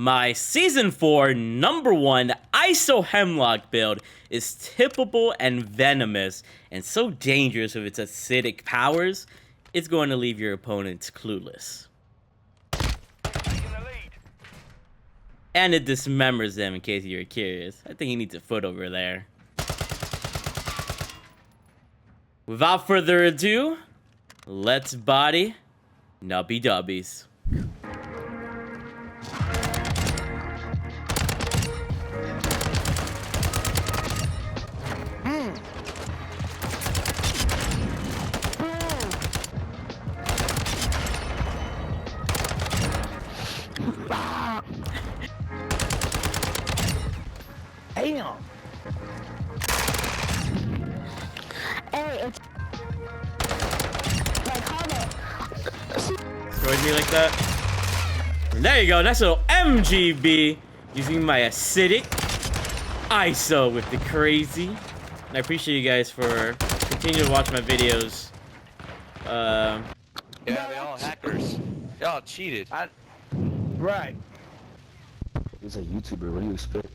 My Season 4 #1 Iso Hemlock build is typical and venomous, and so dangerous with its acidic powers, it's going to leave your opponents clueless. And it dismembers them, in case you're curious. I think he needs a foot over there. Without further ado, let's body Nubby Dubbies. Damn. Hey, it's like Destroyed me like that. There you go. That's a little MGB using my acidic ISO with the crazy. And I appreciate you guys for continuing to watch my videos. Yeah, they all hackers. Y'all cheated. right. He's a YouTuber, what do you expect?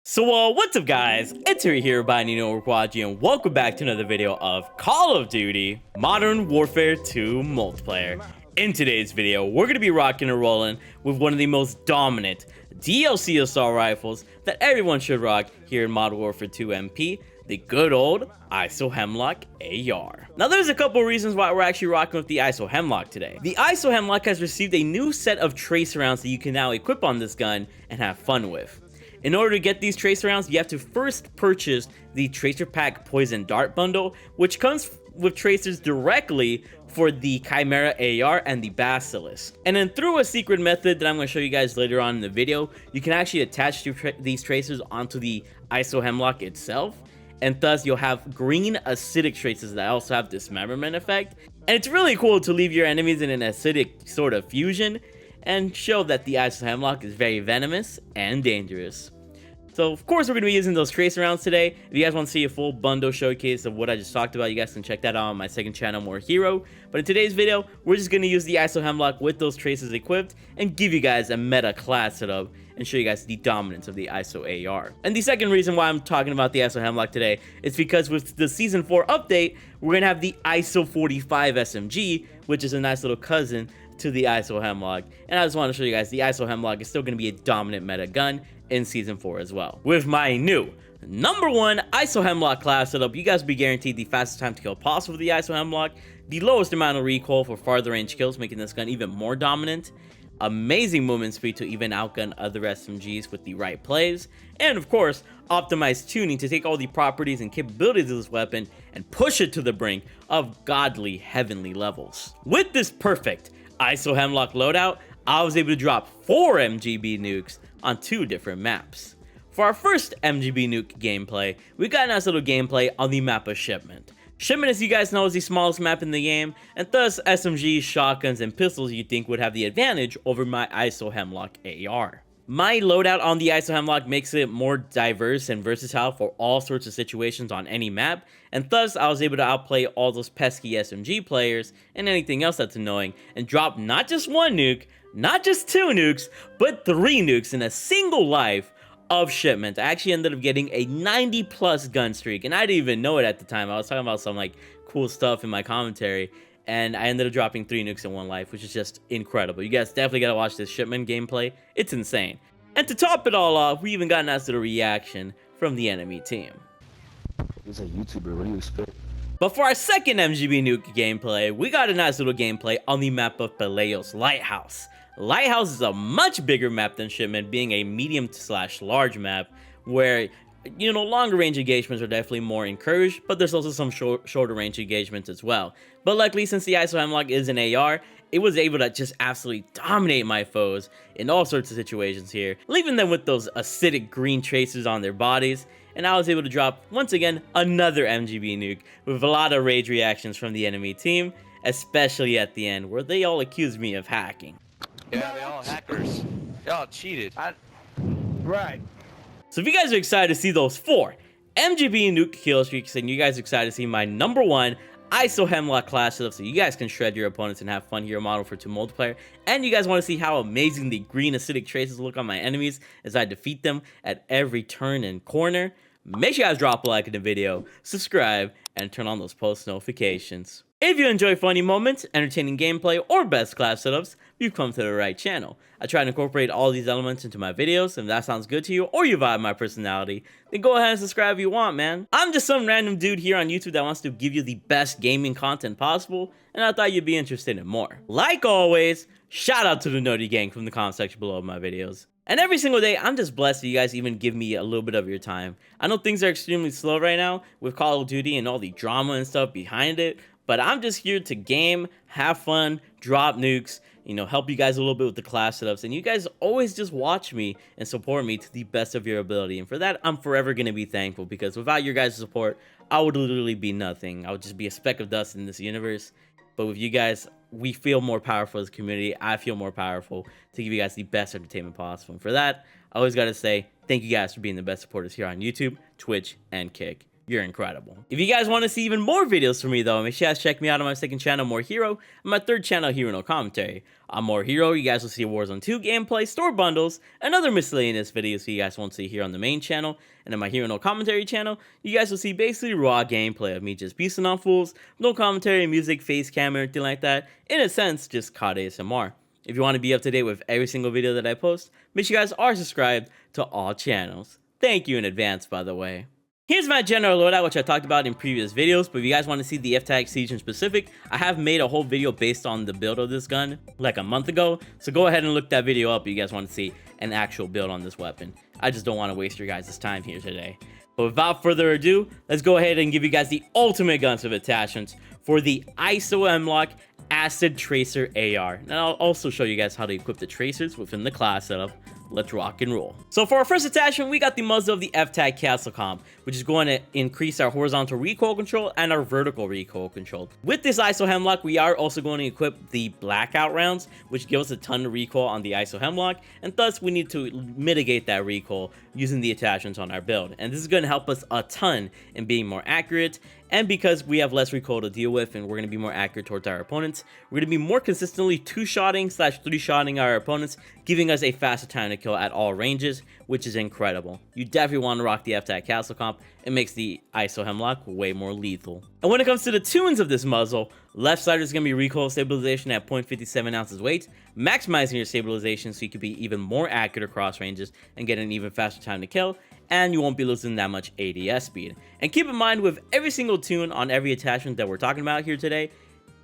So, what's up guys? It's Harry here by Nino and welcome back to another video of Call of Duty Modern Warfare 2 multiplayer. In today's video, we're going to be rocking and rolling with one of the most dominant DLC assault rifles that everyone should rock here in Modern Warfare 2 MP, the good old Iso Hemlock AR. Now there's a couple reasons why we're actually rocking with the Iso Hemlock today. The Iso Hemlock has received a new set of tracer rounds that you can now equip on this gun and have fun with. In order to get these tracer rounds, you have to first purchase the Tracer Pack Poison Dart bundle, which comes with tracers directly for the Chimera AR and the Basilisk. And then through a secret method that I'm going to show you guys later on in the video, you can actually attach these tracers onto the Iso Hemlock itself, and thus you'll have green acidic tracers that also have dismemberment effect. And it's really cool to leave your enemies in an acidic sort of fusion and show that the Iso Hemlock is very venomous and dangerous. So of course we're going to be using those tracer rounds today. If you guys want to see a full bundle showcase of what I just talked about, you guys can check that out on my second channel, More Hero. But in today's video, we're just going to use the Iso Hemlock with those tracers equipped and give you guys a meta class setup and show you guys the dominance of the Iso AR. And the second reason why I'm talking about the Iso Hemlock today is because with the Season 4 update, we're going to have the Iso 45 SMG, which is a nice little cousin to the Iso Hemlock. And I just want to show you guys the Iso Hemlock is still going to be a dominant meta gun in Season 4 as well. With my new #1 Iso Hemlock class setup, you guys will be guaranteed the fastest time to kill possible with the Iso Hemlock, the lowest amount of recoil for farther range kills, making this gun even more dominant, amazing movement speed to even outgun other SMGs with the right plays, and of course, optimized tuning to take all the properties and capabilities of this weapon and push it to the brink of godly heavenly levels. With this perfect Iso Hemlock loadout, I was able to drop 4 MGB nukes on 2 different maps. For our first MGB nuke gameplay, we got a nice little gameplay on the map of Shipment. Shipment, as you guys know, is the smallest map in the game, and thus SMGs, shotguns, and pistols you'd think would have the advantage over my Iso Hemlock AR. My loadout on the Iso Hemlock makes it more diverse and versatile for all sorts of situations on any map, and thus I was able to outplay all those pesky SMG players and anything else that's annoying, and drop not just 1 nuke, not just 2 nukes, but 3 nukes in a single life of Shipment. I actually ended up getting a 90+ gun streak, and I didn't even know it at the time. I was talking about some like cool stuff in my commentary, and I ended up dropping 3 nukes in 1 life, which is just incredible. You guys definitely gotta watch this Shipment gameplay. It's insane. And to top it all off, we even got a nice little reaction from the enemy team. He's a YouTuber, what do you expect? But for our second MGB nuke gameplay, we got a nice little gameplay on the map of Peleo's Lighthouse. Lighthouse is a much bigger map than Shipment, being a medium/large map where, you know, longer range engagements are definitely more encouraged, but there's also some shorter range engagements as well. But luckily, since the Iso Hemlock is an AR, it was able to just absolutely dominate my foes in all sorts of situations here, leaving them with those acidic green tracers on their bodies. And I was able to drop, once again, another MGB nuke with a lot of rage reactions from the enemy team, especially at the end, where they all accused me of hacking. Yeah, they all hackers. Y'all cheated. Right. So if you guys are excited to see those 4 MGB nuke kill streaks, and you guys are excited to see my #1 Iso Hemlock class setup so you guys can shred your opponents and have fun here on Modern Warfare 2 multiplayer, and you guys want to see how amazing the green acidic traces look on my enemies as I defeat them at every turn and corner, make sure you guys drop a like in the video, subscribe, and turn on those post notifications. If you enjoy funny moments, entertaining gameplay, or best class setups, you've come to the right channel. I try to incorporate all these elements into my videos, and if that sounds good to you, or you vibe my personality, then go ahead and subscribe if you want, man. I'm just some random dude here on YouTube that wants to give you the best gaming content possible, and I thought you'd be interested in more. Like always, shout out to the Nerdy Gang from the comment section below of my videos. And every single day, I'm just blessed that you guys even give me a little bit of your time. I know things are extremely slow right now with Call of Duty and all the drama and stuff behind it, but I'm just here to game, have fun, drop nukes, you know, help you guys a little bit with the class setups, and you guys always just watch me and support me to the best of your ability, and for that, I'm forever going to be thankful, because without your guys' support, I would literally be nothing. I would just be a speck of dust in this universe, but with you guys, we feel more powerful as a community. I feel more powerful to give you guys the best entertainment possible, and for that, I always got to say, thank you guys for being the best supporters here on YouTube, Twitch, and Kick. You're incredible. If you guys want to see even more videos from me though, make sure you guys check me out on my second channel, More Hero, and my third channel, Hero No Commentary. On More Hero, you guys will see Warzone 2 gameplay, store bundles, and other miscellaneous videos you guys won't see here on the main channel. And on my Hero No Commentary channel, you guys will see basically raw gameplay of me just beasting on fools, no commentary, music, face cam, or anything like that. In a sense, just COD ASMR. If you want to be up to date with every single video that I post, make sure you guys are subscribed to all channels. Thank you in advance, by the way. Here's my general loadout, which I talked about in previous videos, but if you guys want to see the F-Tag Siege in specific, I have made a whole video based on the build of this gun like a month ago, so go ahead and look that video up if you guys want to see an actual build on this weapon. I just don't want to waste your guys' time here today. But without further ado, let's go ahead and give you guys the ultimate guns of attachments for the Iso Hemlock Acid Tracer AR. And I'll also show you guys how to equip the tracers within the class setup. Let's rock and roll. So for our first attachment, we got the muzzle of the F-Tag Castle Comp, which is going to increase our horizontal recoil control and our vertical recoil control. With this Iso Hemlock, we are also going to equip the blackout rounds, which give us a ton of recoil on the Iso Hemlock, and thus we need to mitigate that recoil using the attachments on our build. And this is going to help us a ton in being more accurate, and because we have less recoil to deal with and we're going to be more accurate towards our opponents, we're going to be more consistently two-shotting / three-shotting our opponents, giving us a faster time to kill at all ranges, which is incredible. You definitely want to rock the F-Tag Castle Comp. It makes the Iso Hemlock way more lethal. And when it comes to the tunes of this muzzle, left side is going to be recoil stabilization at 0.57 ounces weight, maximizing your stabilization so you can be even more accurate across ranges and get an even faster time to kill, and you won't be losing that much ADS speed. And keep in mind, with every single tune on every attachment that we're talking about here today,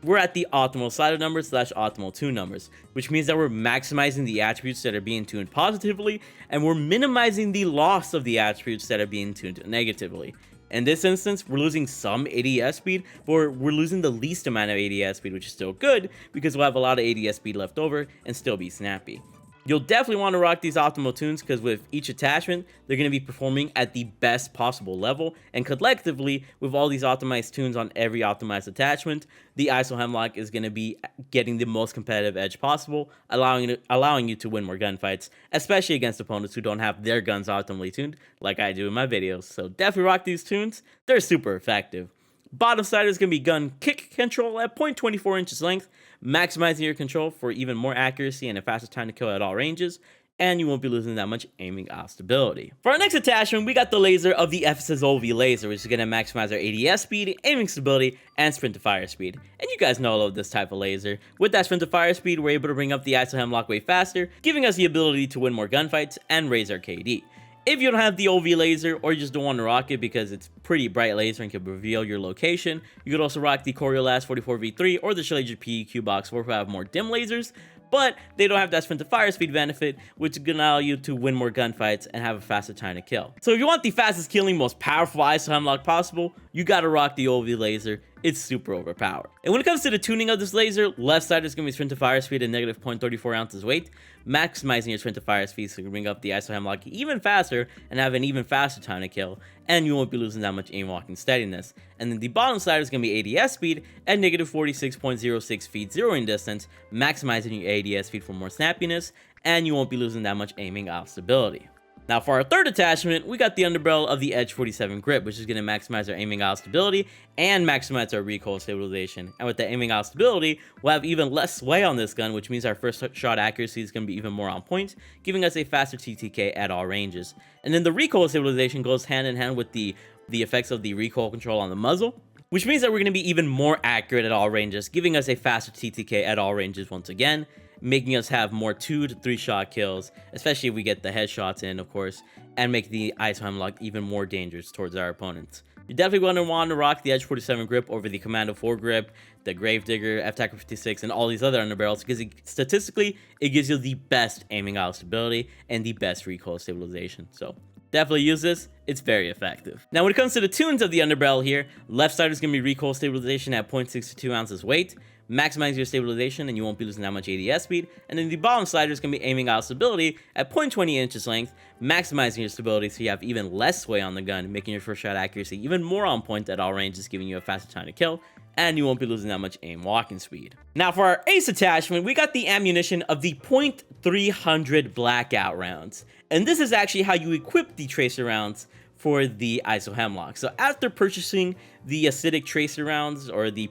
we're at the optimal slider numbers / optimal tune numbers, which means that we're maximizing the attributes that are being tuned positively, and we're minimizing the loss of the attributes that are being tuned negatively. In this instance, we're losing some ADS speed, but we're losing the least amount of ADS speed, which is still good, because we'll have a lot of ADS speed left over and still be snappy. You'll definitely want to rock these optimal tunes, because with each attachment, they're going to be performing at the best possible level, and collectively, with all these optimized tunes on every optimized attachment, the Iso Hemlock is going to be getting the most competitive edge possible, allowing you to win more gunfights, especially against opponents who don't have their guns optimally tuned, like I do in my videos. So definitely rock these tunes, they're super effective. Bottom side is going to be gun kick control at 0.24 inches length, maximizing your control for even more accuracy and a faster time to kill at all ranges, and you won't be losing that much aiming out stability. For our next attachment, we got the laser of the Ephesus OV laser, which is going to maximize our ADS speed, aiming stability, and sprint to fire speed. And you guys know I love this type of laser. With that sprint to fire speed, we're able to bring up the Iso Hemlock way faster, giving us the ability to win more gunfights and raise our KD. If you don't have the OV laser, or you just don't want to rock it because it's pretty bright laser and can reveal your location, you could also rock the Coriolis 44v3 or the Shalager PEQ Box 4 who have more dim lasers, but they don't have that sprint to fire speed benefit, which is going to allow you to win more gunfights and have a faster time to kill. So if you want the fastest killing, most powerful Iso Hemlock possible, you got to rock the OV laser. It's super overpowered. And when it comes to the tuning of this laser, left side is going to be sprint to fire speed at negative 0.34 ounces weight, maximizing your sprint to fire speed so you can bring up the Iso Hemlock even faster and have an even faster time to kill, and you won't be losing that much aim walking steadiness. And then the bottom side is going to be ADS speed at negative 46.06 feet zeroing distance, maximizing your ADS speed for more snappiness, and you won't be losing that much aiming out stability. Now for our third attachment, we got the underbarrel of the Edge 47 grip, which is going to maximize our aiming out stability and maximize our recoil stabilization. And with the aiming out stability, we'll have even less sway on this gun, which means our first shot accuracy is going to be even more on point, giving us a faster TTK at all ranges. And then the recoil stabilization goes hand in hand with the effects of the recoil control on the muzzle, which means that we're going to be even more accurate at all ranges, giving us a faster TTK at all ranges once again, making us have more 2 to 3 shot kills, especially if we get the headshots in, of course, and make the Iso Hemlock even more dangerous towards our opponents. You're definitely going to want to rock the Edge 47 grip over the Commando 4 grip, the Gravedigger, F-Tacker 56, and all these other underbarrels, because statistically, it gives you the best aiming out stability and the best recoil stabilization. So definitely use this. It's very effective. Now, when it comes to the tunes of the underbarrel here, left side is going to be recoil stabilization at 0.62 ounces weight, maximize your stabilization and you won't be losing that much ADS speed. And then the bottom slider is going to be aiming out stability at 0.20 inches length, maximizing your stability so you have even less sway on the gun, making your first shot accuracy even more on point at all ranges, giving you a faster time to kill, and you won't be losing that much aim walking speed. Now for our ace attachment, we got the ammunition of the .300 blackout rounds. And this is actually how you equip the tracer rounds for the Iso Hemlock. So after purchasing the acidic tracer rounds or the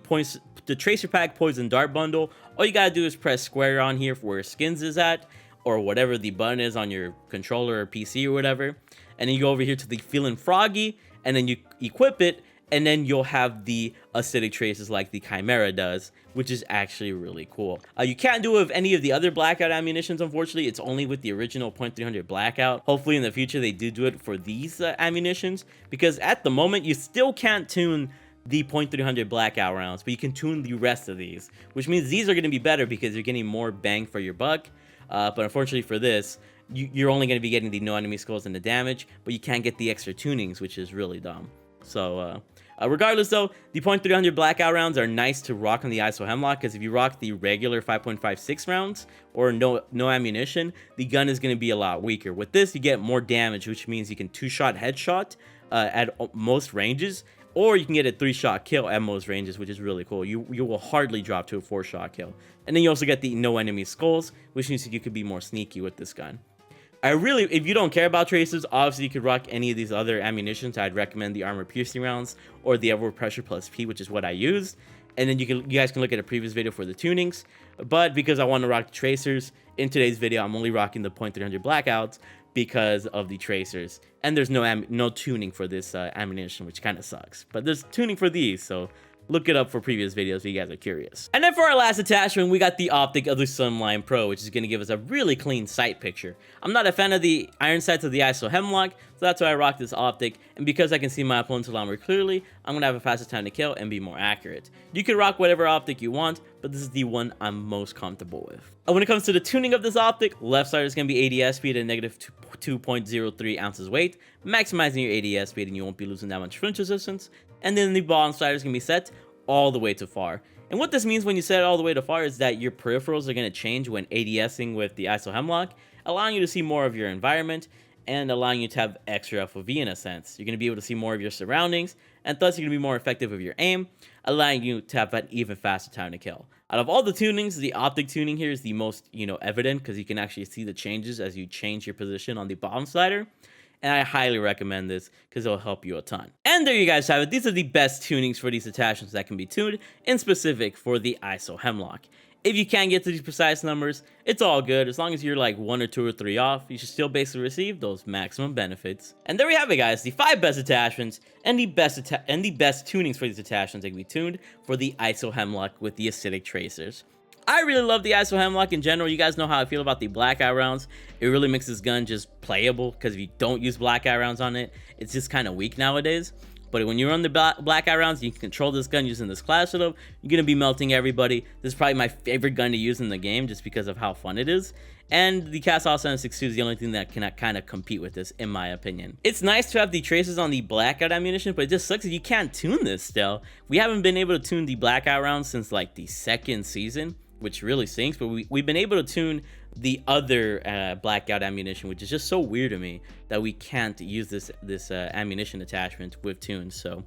tracer pack poison dart bundle, all you gotta do is press square on here for where skins is at, or whatever the button is on your controller or PC or whatever, and then you go over here to the feeling froggy, and then you equip it, and then you'll have the acidic traces like the Chimera does, which is actually really cool. You can't do it with any of the other blackout ammunitions, unfortunately. It's only with the original .300 blackout. Hopefully in the future they do it for these ammunitions, because at the moment you still can't tune the .300 blackout rounds, but you can tune the rest of these, which means these are going to be better because you're getting more bang for your buck. But unfortunately for this, you're only going to be getting the no enemy skulls and the damage, but you can't get the extra tunings, which is really dumb. So regardless though, the .300 blackout rounds are nice to rock on the Iso Hemlock, because if you rock the regular 5.56 rounds or no ammunition, the gun is going to be a lot weaker. With this, you get more damage, which means you can 2-shot headshot at most ranges, or you can get a 3-shot kill at most ranges, which is really cool. You will hardly drop to a 4-shot kill. And then you also get the no enemy skulls, which means that you could be more sneaky with this gun. If you don't care about tracers, obviously you could rock any of these other ammunitions. I'd recommend the armor piercing rounds or the Everward Pressure plus P, which is what I used. And then you guys can look at a previous video for the tunings. But because I want to rock the tracers, in today's video, I'm only rocking the .300 blackouts because of the tracers. And there's no tuning for this ammunition, which kind of sucks. But there's tuning for these, so look it up for previous videos if you guys are curious. And then for our last attachment, we got the optic of the Sunline Pro, which is going to give us a really clean sight picture. I'm not a fan of the iron sights of the Iso Hemlock, so that's why I rock this optic. And because I can see my opponents a lot more clearly, I'm going to have a faster time to kill and be more accurate. You can rock whatever optic you want, but this is the one I'm most comfortable with. When it comes to the tuning of this optic, left side is going to be ADS speed at negative 2.03 ounces weight, maximizing your ADS speed and you won't be losing that much flinch resistance. And then the bottom slider is going to be set all the way to far. And what this means when you set it all the way to far is that your peripherals are going to change when ADSing with the Iso Hemlock, allowing you to see more of your environment and allowing you to have extra FOV in a sense. You're going to be able to see more of your surroundings, and thus you're going to be more effective with your aim, allowing you to have an even faster time to kill. Out of all the tunings, the optic tuning here is the most, evident, because you can actually see the changes as you change your position on the bottom slider. And I highly recommend this because it'll help you a ton. And there you guys have it. These are the best tunings for these attachments that can be tuned in specific for the Iso Hemlock. If you can't get to these precise numbers, it's all good. As long as you're like 1 or 2 or 3 off, you should still basically receive those maximum benefits. And there we have it, guys. The 5 best attachments and the best tunings for these attachments that can be tuned for the Iso Hemlock with the acidic tracers. I really love the Iso Hemlock in general. You guys know how I feel about the blackout rounds. It really makes this gun just playable, because if you don't use blackout rounds on it, it's just kind of weak nowadays. But when you run the blackout rounds, you can control this gun using this class setup. You're going to be melting everybody. This is probably my favorite gun to use in the game just because of how fun it is. And the Cast-Off 7.62 is the only thing that can kind of compete with this, in my opinion. It's nice to have the traces on the blackout ammunition, but it just sucks that you can't tune this still. We haven't been able to tune the blackout rounds since like the 2nd season, which really stinks, but we've been able to tune the other blackout ammunition, which is just so weird to me that we can't use this ammunition attachment with tunes. So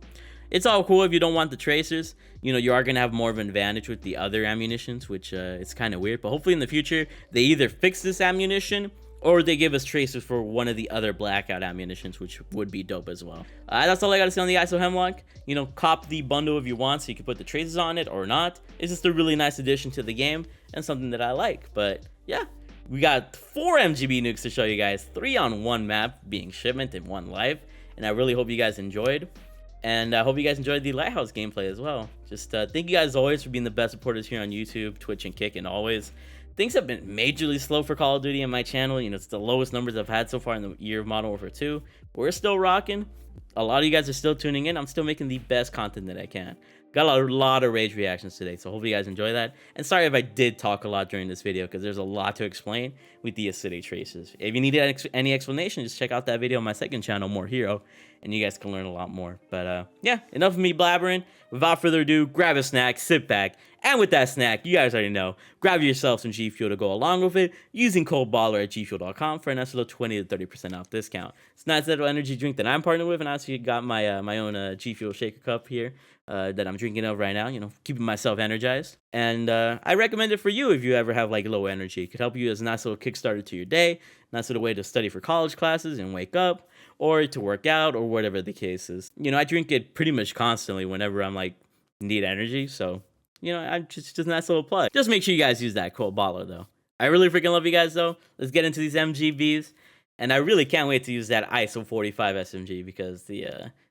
it's all cool if you don't want the tracers. You are going to have more of an advantage with the other ammunitions, which it's kind of weird. But hopefully in the future, they either fix this ammunition or they give us tracers for one of the other blackout ammunitions, which would be dope as well. That's all I gotta say on the Iso Hemlock. You know, cop the bundle if you want, so you can put the tracers on it or not. It's just a really nice addition to the game and something that I like. But yeah, we got 4 MGB nukes to show you guys, 3 on one map, being Shipment and 1 live. And I really hope you guys enjoyed. And I hope you guys enjoyed the Lighthouse gameplay as well. Just thank you guys always for being the best supporters here on YouTube, Twitch, and Kick, and always. Things have been majorly slow for Call of Duty on my channel. You know, it's the lowest numbers I've had so far in the year of Modern Warfare 2. We're still rocking. A lot of you guys are still tuning in. I'm still making the best content that I can. Got a lot of rage reactions today, so hope you guys enjoy that. And sorry if I did talk a lot during this video, because there's a lot to explain with the acidic traces. If you need any explanation, just check out that video on my second channel, More Hero, and you guys can learn a lot more. But yeah, enough of me blabbering. Without further ado, grab a snack, sit back, and with that snack, you guys already know, grab yourself some G Fuel to go along with it, using code BALLER at gfuel.com for a nice little 20 to 30% off discount. It's a nice little energy drink that I'm partnered with, and I actually got my my own G Fuel shaker cup here that I'm drinking of right now, you know, keeping myself energized. And I recommend it for you if you ever have like low energy. It could help you as a nice little kickstarter to your day, nice little way to study for college classes and wake up, or to work out, or whatever the case is. You know, I drink it pretty much constantly whenever I'm like need energy, so you know, I'm just a nice little plug. Just make sure you guys use that code BALLER though. I really freaking love you guys though. Let's get into these MGBs, and I really can't wait to use that ISO 45 SMG, because the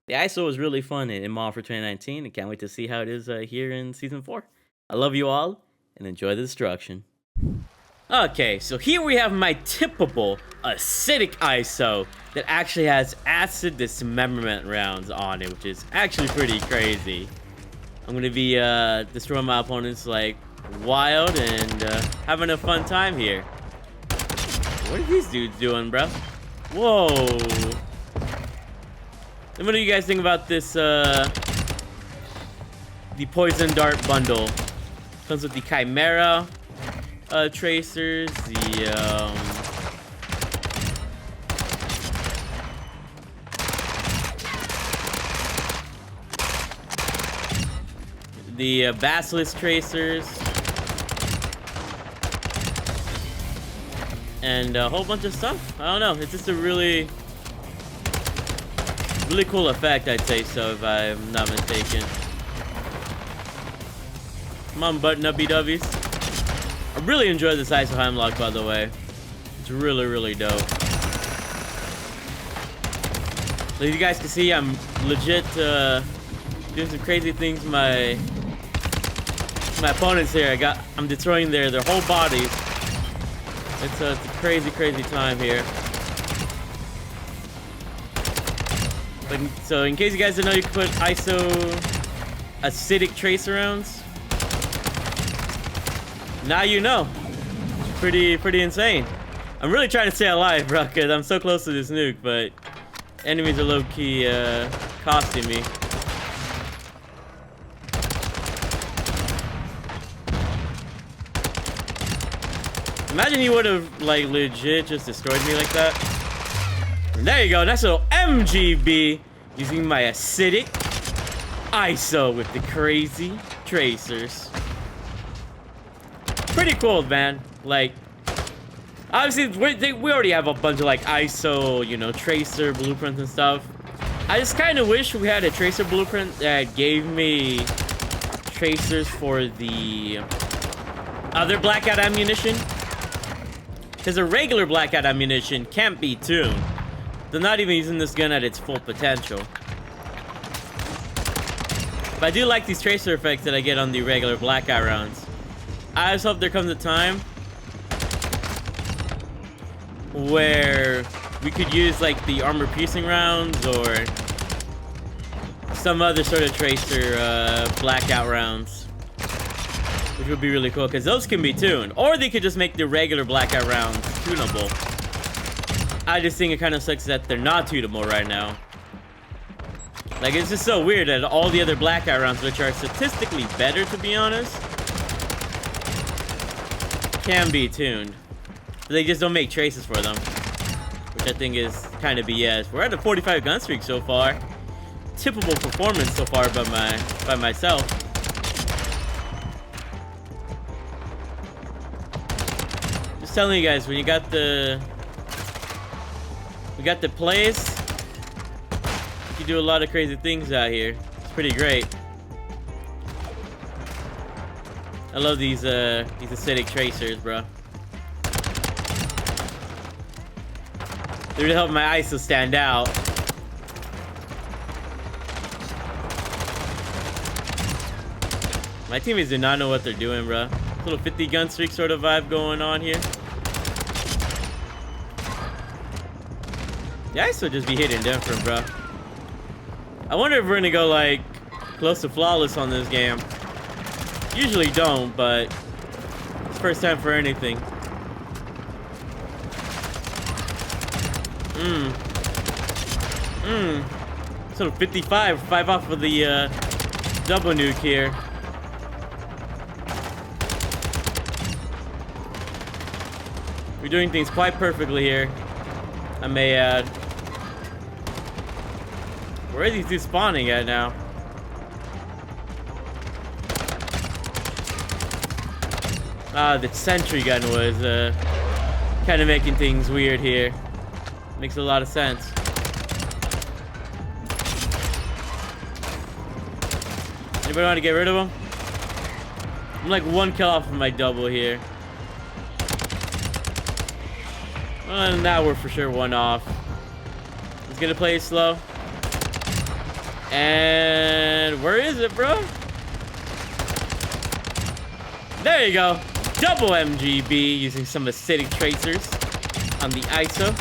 ISO was really fun in Modern Warfare 2019. I can't wait to see how it is here in Season 4. I love you all, and enjoy the destruction. Okay, so here we have my typical acidic ISO that actually has acid dismemberment rounds on it, which is actually pretty crazy. I'm gonna be destroying my opponents like wild and having a fun time here. What are these dudes doing, bro? Whoa. And what do you guys think about this, the Poison Dart bundle? Comes with the Chimera tracers, the Basilisk tracers, and a whole bunch of stuff. I don't know. It's just a really cool effect, I'd say so, if I'm not mistaken. Come on, button up, BWs. I really enjoy this Iso Hemlock, by the way. It's really dope. So you guys can see, I'm legit doing some crazy things. My opponents here, I'm destroying their whole bodies. It's a crazy time here. But, so in case you guys didn't know, you can put ISO acidic tracer rounds. Now you know. It's pretty insane. I'm really trying to stay alive, bro, because I'm so close to this nuke, but enemies are low-key costing me. Imagine he would have like legit just destroyed me like that. And there you go, nice little MGB using my acidic ISO with the crazy tracers. Pretty cool, man. Like, obviously we already have a bunch of like ISO, you know, tracer blueprints and stuff. I just kind of wish we had a tracer blueprint that gave me tracers for the other blackout ammunition. Because a regular blackout ammunition can't be tuned. They're not even using this gun at its full potential. But I do like these tracer effects that I get on the regular blackout rounds. I just hope there comes a time where we could use like the armor piercing rounds or some other sort of tracer blackout rounds, which would be really cool, because those can be tuned, or they could just make the regular blackout rounds tunable. I just think it kind of sucks that they're not tunable right now. Like, it's just so weird that all the other blackout rounds, which are statistically better, to be honest, can be tuned. But they just don't make traces for them, which I think is kind of BS. We're at a 45 gun streak so far. Typical performance so far by myself. Just telling you guys, when you got the We got the place. You do a lot of crazy things out here. It's pretty great. I love these acidic tracers, bro. They're to help my ISO stand out. My teammates do not know what they're doing, bro. Little 50 gun streak sort of vibe going on here. The ISO just be hitting different, bro. I wonder if we're gonna go like close to flawless on this game. Usually don't, but it's first time for anything. So 55, 5 off of the double nuke here. We're doing things quite perfectly here, I may add. Where are these dudes spawning at now? The sentry gun was kind of making things weird here. Makes a lot of sense. Anybody want to get rid of him? I'm like 1 kill off of my double here. Well, now we're for sure 1 off. He's gonna play it slow. And where is it, bro? There you go. Double MGB using some acidic tracers on the ISO.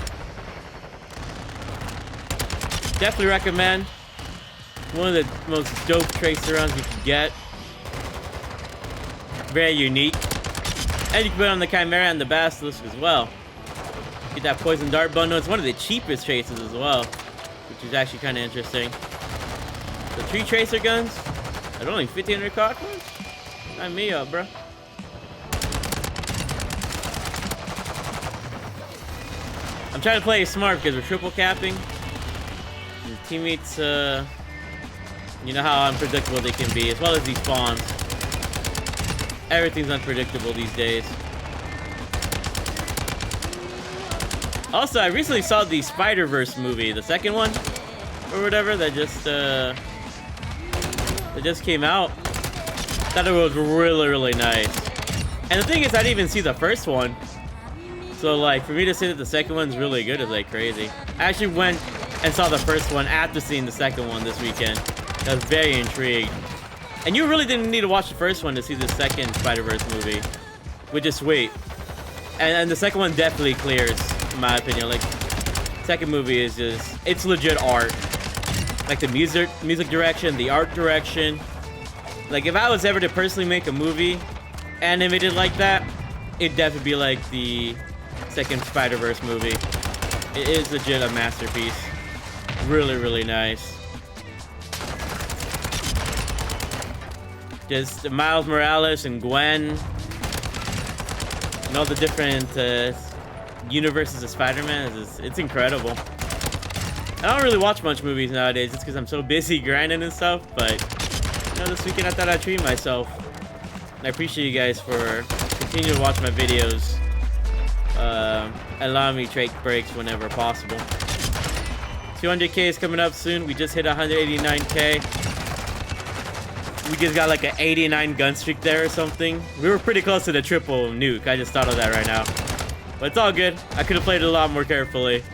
Definitely recommend. One of the most dope tracer rounds you can get. Very unique. And you can put it on the Chimera and the Basilisk as well. Get that poison dart bundle. It's one of the cheapest tracers as well, which is actually kind of interesting. The 3 tracer guns at only 1,500 coins? Sign me up, bro. I'm trying to play smart because we're triple capping. And the teammates, you know how unpredictable they can be, as well as these spawns. Everything's unpredictable these days. Also, I recently saw the Spider-Verse movie, the second one, or whatever, that just came out. Thought it was really nice. And the thing is, I didn't even see the first one. So, like, for me to say that the second one's really good is, like, crazy. I actually went and saw the first one after seeing the second one this weekend. I was very intrigued. And you really didn't need to watch the first one to see the second Spider-Verse movie, which is sweet. And the second one definitely clears, in my opinion. Like, second movie is just, it's legit art. Like, the music direction, the art direction. Like, if I was ever to personally make a movie animated like that, it'd definitely be like the second Spider-Verse movie. It is legit a masterpiece. Really nice. Just Miles Morales and Gwen and all the different universes of Spider-Man. It's incredible. I don't really watch much movies nowadays just because I'm so busy grinding and stuff, but you know, this weekend I thought I'd treat myself. And I appreciate you guys for continuing to watch my videos. Allow me to take breaks whenever possible. 200K is coming up soon. We just hit 189K. We just got like an 89 gun streak there or something. We were pretty close to the triple nuke. I just thought of that right now. But it's all good. I could have played it a lot more carefully.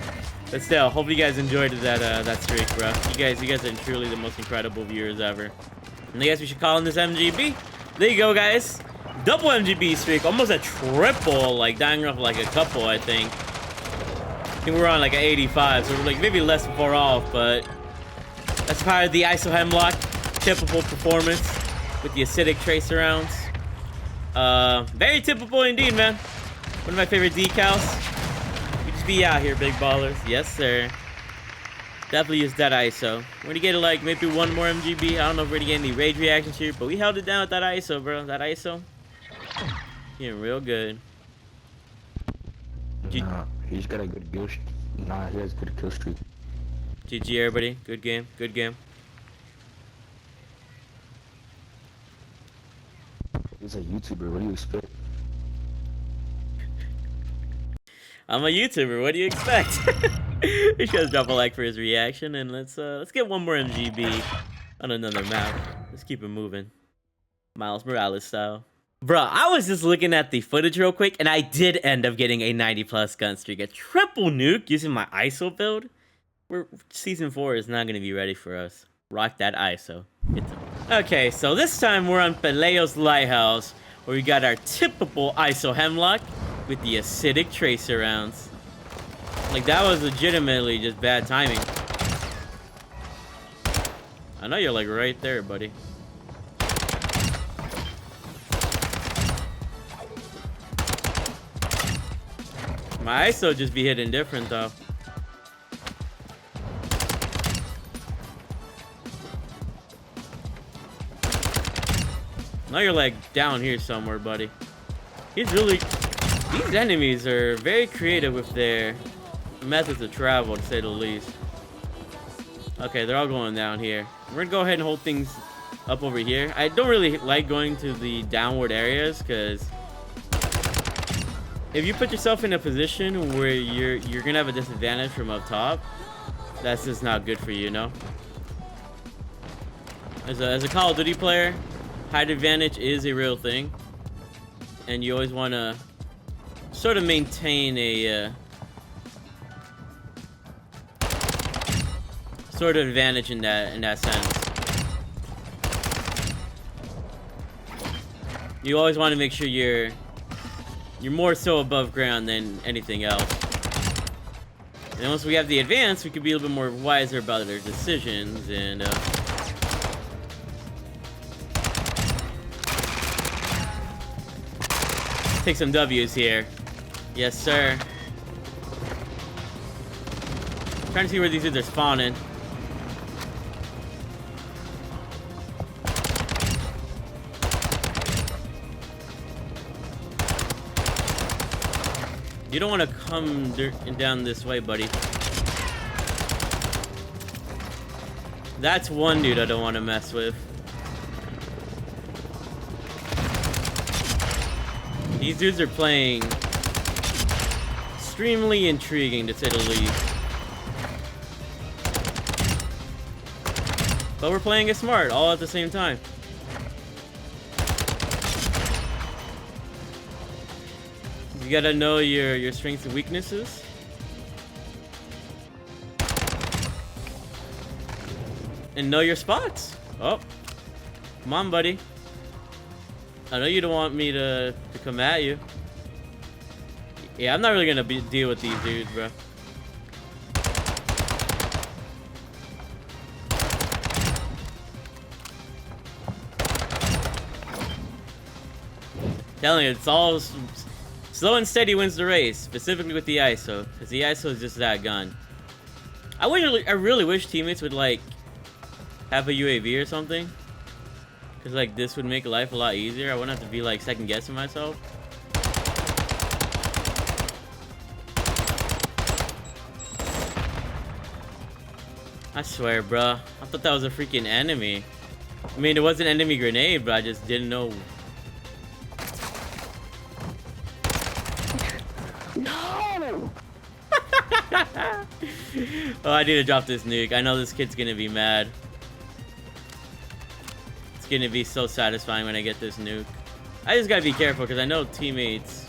But still, hope you guys enjoyed that streak, bro. You guys are truly the most incredible viewers ever. And I guess we should call in this MGB. There you go, guys. Double MGB streak, almost a triple, like dying off like a couple, I think. I think we're on like an 85, so we're like maybe less than 4 off, but that's part of the Iso Hemlock typical performance with the acidic tracer rounds. Very typical indeed, man. One of my favorite decals. We just be out here, big ballers. Yes, sir. Definitely use that ISO. We're gonna get like maybe 1 more MGB. I don't know if we're gonna get any rage reactions here, but we held it down with that ISO, bro. That ISO. Getting real good. Nah, he's got a good kill streak. Nah, he has a good kill streak. GG, everybody. Good game. Good game. He's a YouTuber. What do you expect? I'm a YouTuber. What do you expect? You guys drop a like for his reaction, and let's get one more MGB on another map. Let's keep it moving, Miles Morales style. Bruh, I was just looking at the footage real quick, and I did end up getting a 90+ gun streak, a triple nuke using my ISO build. Season 4 is not gonna be ready for us. Rock that ISO. Okay, so this time we're on Peleo's Lighthouse, where we got our typical Iso Hemlock with the acidic tracer rounds. Like, that was legitimately just bad timing. I know you're like right there, buddy. My ISO just be hitting different though. Now you're like down here somewhere, buddy. These enemies are very creative with their methods of travel, to say the least. Okay, they're all going down here. We're gonna go ahead and hold things up over here. I don't really like going to the downward areas, because if you put yourself in a position where you're gonna have a disadvantage from up top, that's just not good for you, you know? As a Call of Duty player, height advantage is a real thing, and you always want to sort of maintain a sort of advantage in that sense. You always want to make sure you're more so above ground than anything else. And once we have the advance, we can be a little bit more wiser about our decisions and take some W's here. Yes, sir. Trying to see where these dudes are spawning. You don't want to come down this way, buddy. That's one dude I don't want to mess with. These dudes are playing extremely intriguing, to say the least. But we're playing it smart, all at the same time. You gotta know your strengths and weaknesses. And know your spots. Oh, come on, buddy. I know you don't want me to come at you. Yeah, I'm not really gonna deal with these dudes, bro. Telling you, it's all slow and steady wins the race, specifically with the ISO, because the ISO is just that gun. I really wish teammates would like have a UAV or something. Cause like this would make life a lot easier. I wouldn't have to be like second guessing myself. I swear, bruh. I thought that was a freaking enemy. I mean, it was an enemy grenade, but I just didn't know. No! Oh, I need to drop this nuke. I know this kid's gonna be mad. It's gonna be so satisfying when I get this nuke. I just gotta be careful because I know teammates.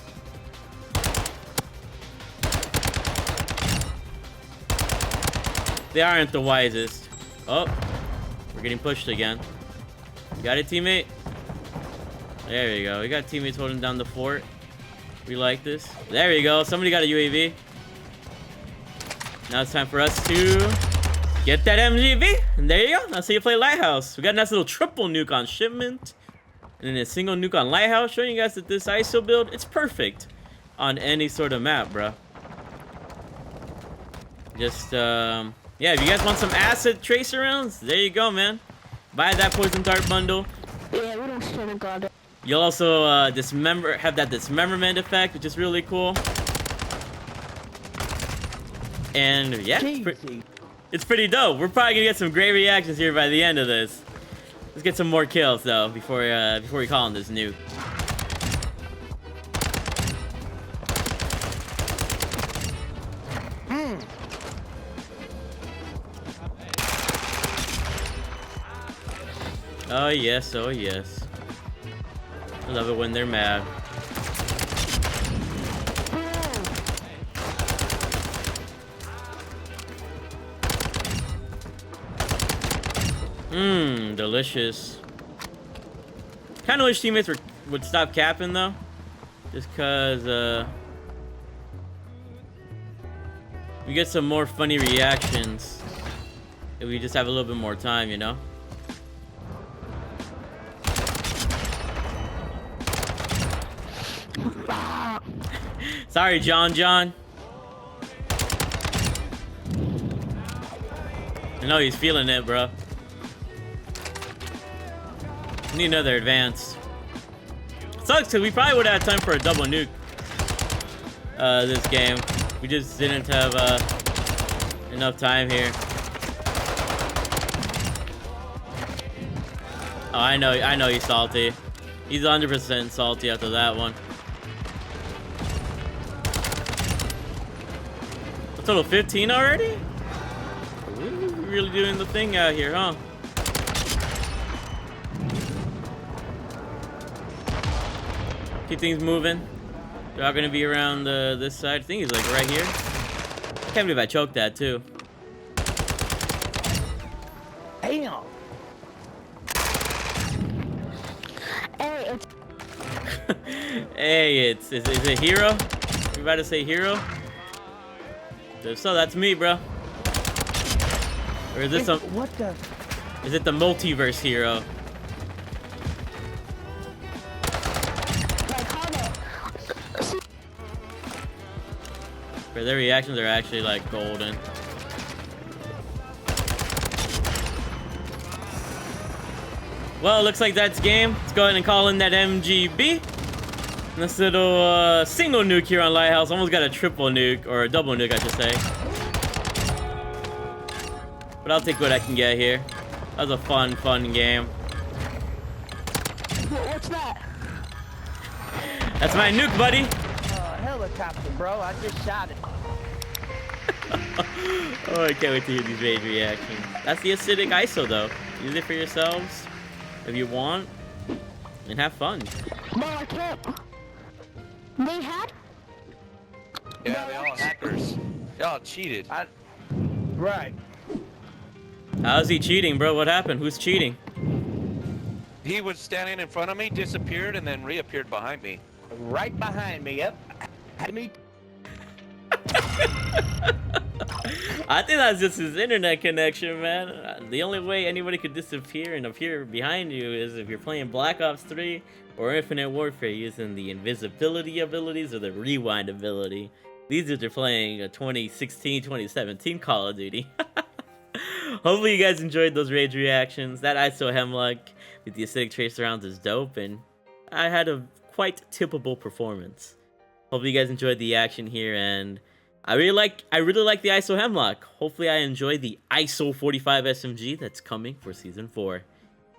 They aren't the wisest. Oh, we're getting pushed again. You got it, teammate? There we go. We got teammates holding down the fort. We like this. There we go. Somebody got a UAV. Now it's time for us to get that MGB. And there you go. That's how you play Lighthouse. We got a nice little triple nuke on Shipment. And then a single nuke on Lighthouse. Showing you guys that this ISO build, it's perfect on any sort of map, bro. Just, yeah, if you guys want some acid tracer rounds, there you go, man. Buy that poison dart bundle. Yeah, we don't stand a god. You'll also have that dismemberment effect, which is really cool. And yeah, it's pretty dope. We're probably gonna get some great reactions here by the end of this. Let's get some more kills though before we call on this nuke. Oh yes, oh yes. I love it when they're mad. Mmm, delicious. Kind of wish teammates would stop capping though, just cause we get some more funny reactions if we just have a little bit more time, you know. Sorry, John. I know he's feeling it, bro. We need another advance. Sucks because we probably would have had time for a double nuke this game. We just didn't have enough time here. Oh, I know he's salty. He's 100% salty after that one. Total 15 already? We're really doing the thing out here, huh? Keep things moving. They're all gonna be around this side. I think he's like right here. I can't believe I choked that too. Damn. Hey, it's Hey, is it hero? You about to say hero? If so, that's me, bro. Or is this some? what the? Is it the multiverse hero? Like how the? Where their reactions are actually like golden. Well, it looks like that's game. Let's go ahead and call in that MGB. This little single nuke here on Lighthouse. Almost got a triple nuke, or a double nuke, I should say. But I'll take what I can get here. That was a fun game. What's that? That's my nuke, buddy. Helicopter, bro. I just shot it. Oh, I can't wait to hear these rage reactions. That's the acidic ISO, though. Use it for yourselves if you want, and have fun. No, I can't. They had? Yeah, they all hackers. Y'all cheated. Right. How's he cheating, bro? What happened? Who's cheating? He was standing in front of me, disappeared, and then reappeared behind me. Right behind me. Yep. Me. I think that's just his internet connection, man. The only way anybody could disappear and appear behind you is if you're playing Black Ops 3 or Infinite Warfare using the invisibility abilities or the rewind ability. These are playing a 2016, 2017 Call of Duty. Hopefully you guys enjoyed those rage reactions. That Iso Hemlock with the acidic tracer rounds is dope, and I had a quite tippable performance. Hopefully you guys enjoyed the action here, and I really like the Iso Hemlock. Hopefully I enjoy the ISO 45 SMG that's coming for Season 4.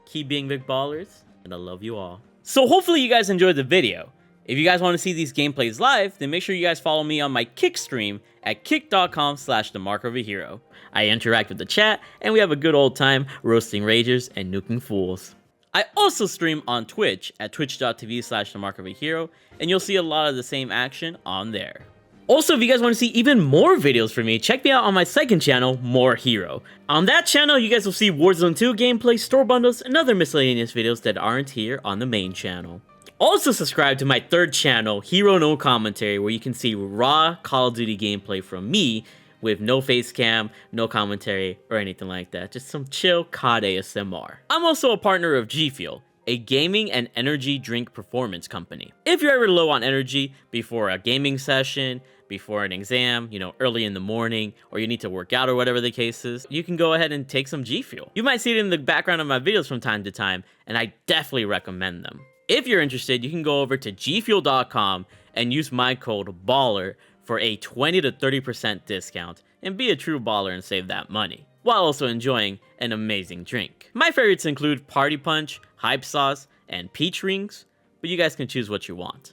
Keep being big ballers, and I love you all. So hopefully you guys enjoyed the video. If you guys want to see these gameplays live, then make sure you guys follow me on my Kick stream at kick.com/themarkofahero. I interact with the chat, and we have a good old time roasting ragers and nuking fools. I also stream on Twitch at twitch.tv/themarkofahero, and you'll see a lot of the same action on there. Also, if you guys want to see even more videos from me, check me out on my second channel, More Hero. On that channel, you guys will see Warzone 2 gameplay, store bundles, and other miscellaneous videos that aren't here on the main channel. Also subscribe to my third channel, Hero No Commentary, where you can see raw Call of Duty gameplay from me with no face cam, no commentary, or anything like that. Just some chill COD ASMR. I'm also a partner of G Fuel, a gaming and energy drink performance company. If you're ever low on energy before a gaming session, before an exam, you know, early in the morning, or you need to work out or whatever the case is, you can go ahead and take some G Fuel. You might see it in the background of my videos from time to time, and I definitely recommend them. If you're interested, you can go over to gfuel.com and use my code BALLER for a 20 to 30% discount, and be a true baller and save that money, while also enjoying an amazing drink. My favorites include Party Punch, Hype Sauce, and Peach Rings, but you guys can choose what you want.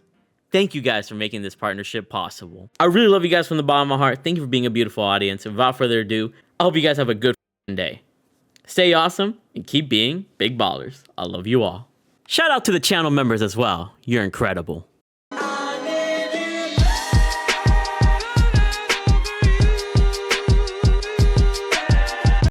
Thank you guys for making this partnership possible. I really love you guys from the bottom of my heart. Thank you for being a beautiful audience. And without further ado, I hope you guys have a good day. Stay awesome and keep being big ballers. I love you all. Shout out to the channel members as well. You're incredible.